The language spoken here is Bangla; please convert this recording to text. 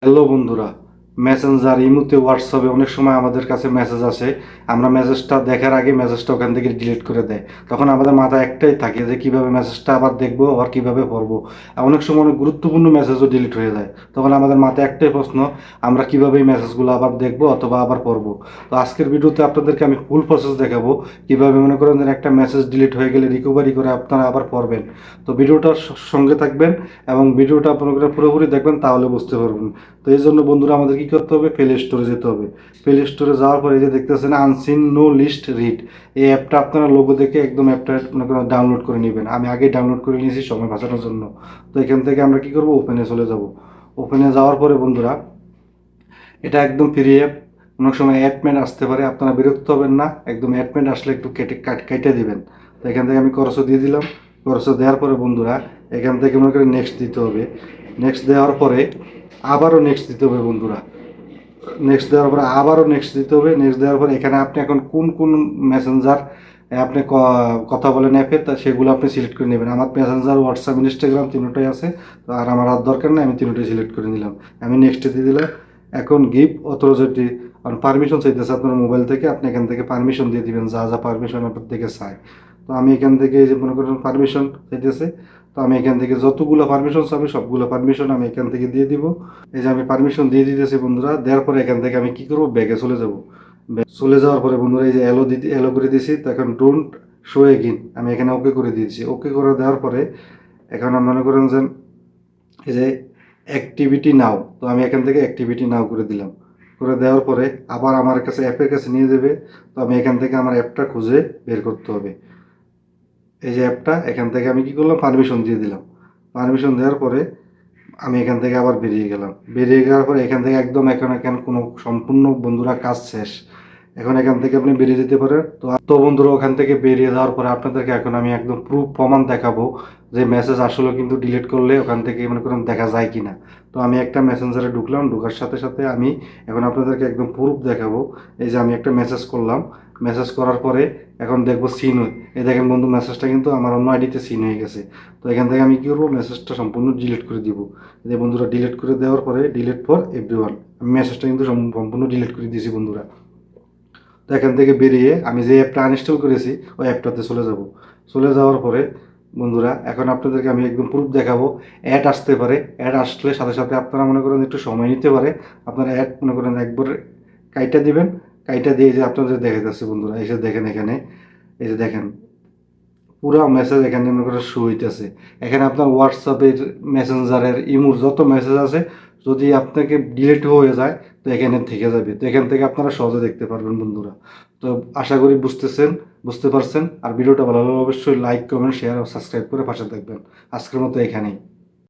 হ্যালো বন্ধুরা, মেসেঞ্জার ইমুতে হোয়াটসঅ্যাপে অনেক সময় আমাদের কাছে মেসেজ আসে। আমরা মেসেজটা দেখার আগে মেসেজটা ওখান থেকে ডিলিট করে দেয়। তখন আমাদের মাথায় একটাই থাকে যে কিভাবে মেসেজটা আবার দেখবো, আবার কিভাবে পড়বো। আর অনেক সময় অনেক গুরুত্বপূর্ণ মেসেজও ডিলিট হয়ে যায়। তখন আমাদের মাথায় একটাই প্রশ্ন, আমরা কিভাবে এই মেসেজগুলো আবার দেখবো অথবা আবার পড়বো। তো আজকের ভিডিওতে আপনাদেরকে আমি ফুল প্রসেস দেখাবো কিভাবে মনে করেন যে একটা মেসেজ ডিলিট হয়ে গেলে রিকভারি করে আপনারা আবার পড়বেন। তো ভিডিওটার সঙ্গে থাকবেন এবং ভিডিওটা আপনারা পুরোপুরি দেখবেন, তাহলে বুঝতে পারবেন। তো এই জন্য বন্ধুরা আমাদের কি করতে হবে, প্লে স্টোরে যেতে হবে। প্লে স্টোরে যাওয়ার পরে এই যে দেখতেছেন আনসিন নো লিস্ট রিড, এই অ্যাপটা আপনারা লোগো দেখে একদম অ্যাপটা মনে করেন ডাউনলোড করে নেবেন। আমি আগে ডাউনলোড করে নিয়েছি সময় বাঁচানোর জন্য। তো এখান থেকে আমরা কি করব, ওপেনে চলে যাব। ওপেনে যাওয়ার পরে বন্ধুরা, এটা একদম ফ্রি অ্যাপ। অনেক সময় অ্যাডমেন্ট আসতে পারে, আপনারা বিরক্ত হবেন না। একদম অ্যাডমেন্ট আসলে একটু কেটে দিবেন। তো এখান থেকে আমি খরচও দিয়ে দিলাম। খরচও দেওয়ার পরে বন্ধুরা, এখান থেকে মনে করেন নেক্সট দিতে হবে। নেক্সট দেওয়ার পরে আবারও নেক্সট দিতে হবে বন্ধুরা। নেক্সট দেওয়ার পরে আবারও নেক্সট দিতে হবে। নেক্সট দেওয়ার পরে এখানে আপনি এখন কোন কোন মেসেঞ্জার আপনি কথা বলেন অ্যাপে, তা সেগুলো আপনি সিলেক্ট করে নেবেন। আমার মেসেঞ্জার, হোয়াটসঅ্যাপ, ইনস্টাগ্রাম তিনটাই আছে। তো আর আমার আর দরকার নেই, আমি তিনটাই সিলেক্ট করে নিলাম। আমি নেক্সটে দিয়ে দিলাম। এখন গিভ অথরিটি, পারমিশন চাইতেছে আপনার মোবাইল থেকে। আপনি এখান থেকে পারমিশন দিয়ে দিবেন, যা যা পারমিশন আপনার থেকে চাই। তো আমি এখান থেকে এই যে মনে করেন পারমিশন চাইতেছে। তো আমি এখান থেকে যতগুলো পারমিশন চাবে সবগুলো পারমিশন আমি এখান থেকে দিয়ে দিব। এই যে আমি পারমিশন দিয়ে দিতেছি বন্ধুরা। দেওয়ার পরে এখান থেকে আমি কি করব, ব্যাগে চলে যাব। চলে যাওয়ার পরে বন্ধুরা এই যে এলো করে দিয়েছি। তো এখন ডোন্ট শো এগিন আমি এখানে ওকে করে দিয়েছি। ওকে করে দেওয়ার পরে এখন আমি মনে করেন যে এই যে অ্যাক্টিভিটি নাও, তো আমি এখান থেকে অ্যাক্টিভিটি নাও করে দিলাম। করে দেওয়ার পরে আবার আমার কাছে অ্যাপের কাছে নিয়ে যাবে। তো আমি এখান থেকে আমার অ্যাপটা খুঁজে বের করতে হবে। এই যে অ্যাপটা, এখান থেকে আমি কি করলাম, পারমিশন দিয়ে দিলাম। পারমিশন দেওয়ার পরে আমি এখান থেকে আবার বেরিয়ে গেলাম। বেরিয়ে যাওয়ার পরে এখান থেকে একদম এখন কোনো সম্পূর্ণ বন্ধুরা কাজ শেষ। এখন এখান থেকে আপনি বেরিয়ে যেতে পারেন। তো বন্ধুরা, ওখান থেকে বেরিয়ে যাওয়ার পরে আপনাদেরকে এখন আমি একদম প্রুফ প্রমাণ দেখাবো যে মেসেজ আসলে কিন্তু ডিলিট করলে ওখান থেকে মনে করেন দেখা যায় কিনা। তো আমি একটা মেসেঞ্জারে ঢুকলাম। ঢোকার সাথে সাথে আমি এখন আপনাদেরকে একদম প্রুফ দেখাবো। এই যে আমি একটা মেসেজ করলাম। মেসেজ করার পরে এখন দেখবো সিন। এই দেখেন বন্ধু, মেসেজটা কিন্তু আমার অন্য আইডিতে সিন হয়ে গেছে। তো এখান থেকে আমি কি করবো, মেসেজটা সম্পূর্ণ ডিলিট করে দিব। এই বন্ধুরা, ডিলিট করে দেওয়ার পরে ডিলিট ফর এভরিওয়ান, আমি মেসেজটা কিন্তু সম্পূর্ণ ডিলিট করে দিয়েছি বন্ধুরা। তো এখান থেকে বেরিয়ে আমি যে অ্যাপটা আনইনস্টল করেছি ওই অ্যাপটাতে চলে যাব। চলে যাওয়ার পরে বন্ধুরা, এখন আপনাদেরকে আমি একদম প্রুফ দেখাবো। অ্যাড আসতে পারে, অ্যাড আসলে সাথে সাথে আপনারা মনে করেন একটু সময় নিতে পারে। আপনারা অ্যাড মনে করেন একবার কাইটা দিবেন। কাইটা দিয়ে যে আপনাদের দেখা যাচ্ছে বন্ধুরা, এসে দেখেন এখানে, এই যে দেখেন পুরো মেসেজ এখানে মনে করে শো হইতেছে। এখানে আপনার হোয়াটসঅ্যাপের, মেসেঞ্জারের, ইমোর যত মেসেজ আছে, যদি আপনাকে ডিলিট হয়ে যায় তো এখানে থেকে যাবে। তো এখান থেকে আপনারা সহজে দেখতে পারবেন বন্ধুরা। তো আশা করি বুঝতে পারছেন। আর ভিডিওটা ভালো লাগলে অবশ্যই লাইক, কমেন্ট, শেয়ার ও সাবস্ক্রাইব করে পাশে থাকবেন। আজকের মতো এখানেই।